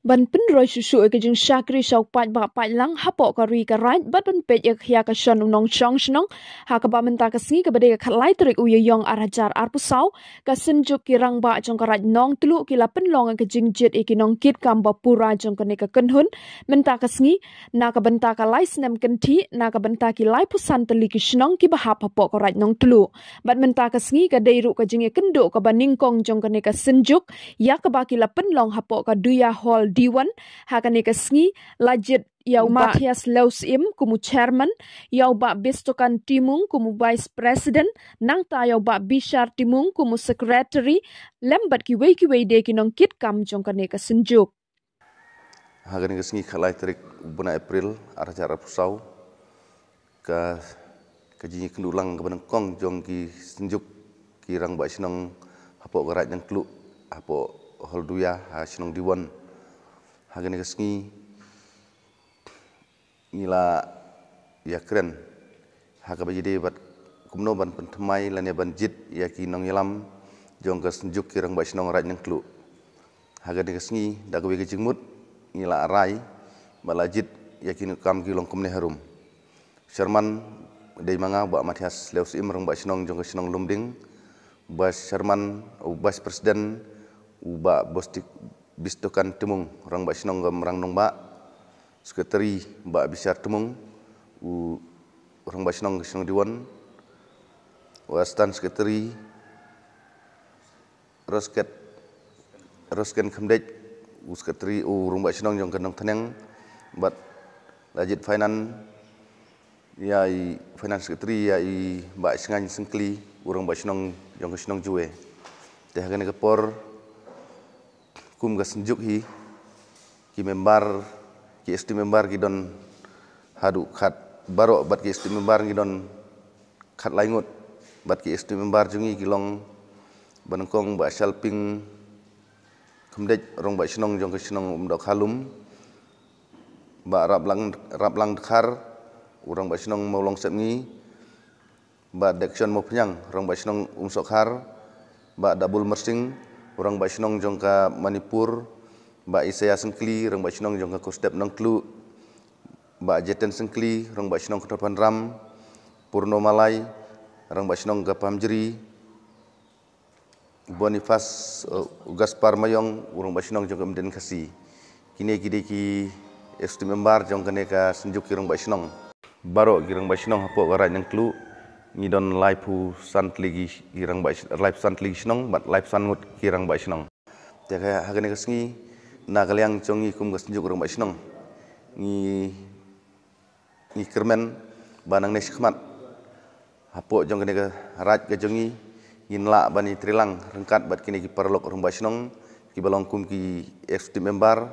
Ban penroi susu ke jeng syakri syau pat ba pat lang hapok kari karat bat ban pet yak hia ka shon unong chong shnong ha ka ba menta ka singi ka bade ka lai trik uye yong arajar arpusau ka senjuk kirang ba jong karat nong tulu kila penlong ke jeng jet ikinong kit kam ba pura jong ka ne ka kenhun menta ka singi na ka benta ka lai snem kenti na ka benta ki lai pusan teli ki shnong ki ba hapok karat nong tulu bat menta ka singi ka deiru ka jeng kendo ka ba ningkong jong ka ne ka senjuk ya ka ba kila penlong hapok ka duya hall Diwan hakane ka sngi lajit yau Matthias Lausim kumu chairman yau ba Bestokan Timung kumu vice president nang ta yau ba Bishar Timung kumu secretary lembat ki wei de kinong kit kam jong kane ka senjuk hakane ka sngi khalai tarik bulan April arajar pusau ka jingi kendulang ka banang kong jong ki senjuk ki rang ba sinong hapo garat yang kluk hapo holduya ha sinong Diwan Hagan kesngi ngila ya keren haga bajide bat kumno ban pentemai lania banjit ya ki nong yalam jong ka senjuk kirang ba sinong rat nang klu haga kesngi dagwe ke jingmut ngila arai balajit ya ki kam ki long kumne harum Sherman dei manga ba Matthias Lausim rong ba sinong jong ka sinong lumding ba Sherman vice president uba bostik Bistokan Temung orang ba sinong rang nong ba sekretari ba Bishar Temung orang ba sinong Diwan wastan sekretari Rosken Khamdej sekretari orang ba sinong jong kanong teneng bat lajit finance sekretari ya ba singan sengkli orang ba sinong jong sinong juwe teh hagan ke por kum ga senjuk hi ki member ki esti member ki don hadu khat baro bat ki esti member ki don khat laingut bat ki esti member jungi ki long banengkong ba salping kemdej rong ba sinong jong ke sinong dok halum ba raplang dekhar urang ba sinong maulong sepngi ba dection mo pnyang rong ba sinong sokhar ba dabul mersing orang ba sinong jong ka Manipur ba Isaya Sengkli orang ba sinong jong ka Kostep Nangklu ba Jeten Sengkli orang ba sinong ka Ram Purno Malai orang ba sinong ka Pamjeri Bonifas Gaspar Mayong orang ba sinong jong ka Mden Kasi kini gide ki esti member jong ka ne ka senjuk ki orang ba sinong baro ki orang ba sinong hapo garat Nangklu ngidon live hu santligi kirang ba live santligi sinong bat live sangut kirang ba sinong te kaya hagane kesngi na kalyang chongi kum gas njuk rang ba sinong ni kermen banang nes khmat hapo jong kene ka raj ga jongi inla bani trilang rengkat bat kini ki parlok rang ba sinong ki balong kum ki executive member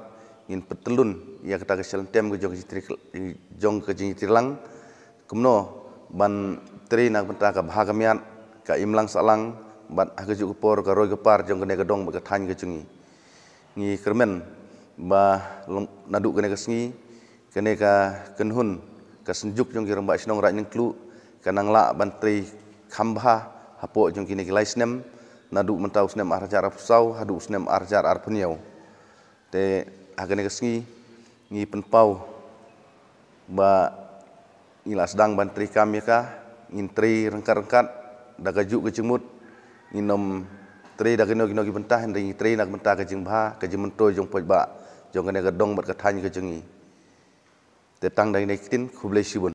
in petelun ya kata kesel tem ke jong ke jingi trilang kumno ban tri nak benta ka bhagamiat ka imlang salang bat hageju por ka roi gepar jong kene gedong ba thany ke chungi ngi kermen ba nadu kene kesngi kene ka kenhun ka senjuk jong ki ramba sinong rat ningklu kanang la ban tri khambha hapo jong kini ki laisnem nadu mentau snem arjar pusau hadu snem arjar arpuniau te hagene kesngi ngi penpau ba ngila sedang ban tri kam ya ka intri rengkat-rengkat daga juk ke jemut inom tri daga no ki bentah nding tri nak bentah ke jengba ke jementoi jong poj ba jong kene gedong bat ka thany ke jengi tetang dai nekin khublai sibun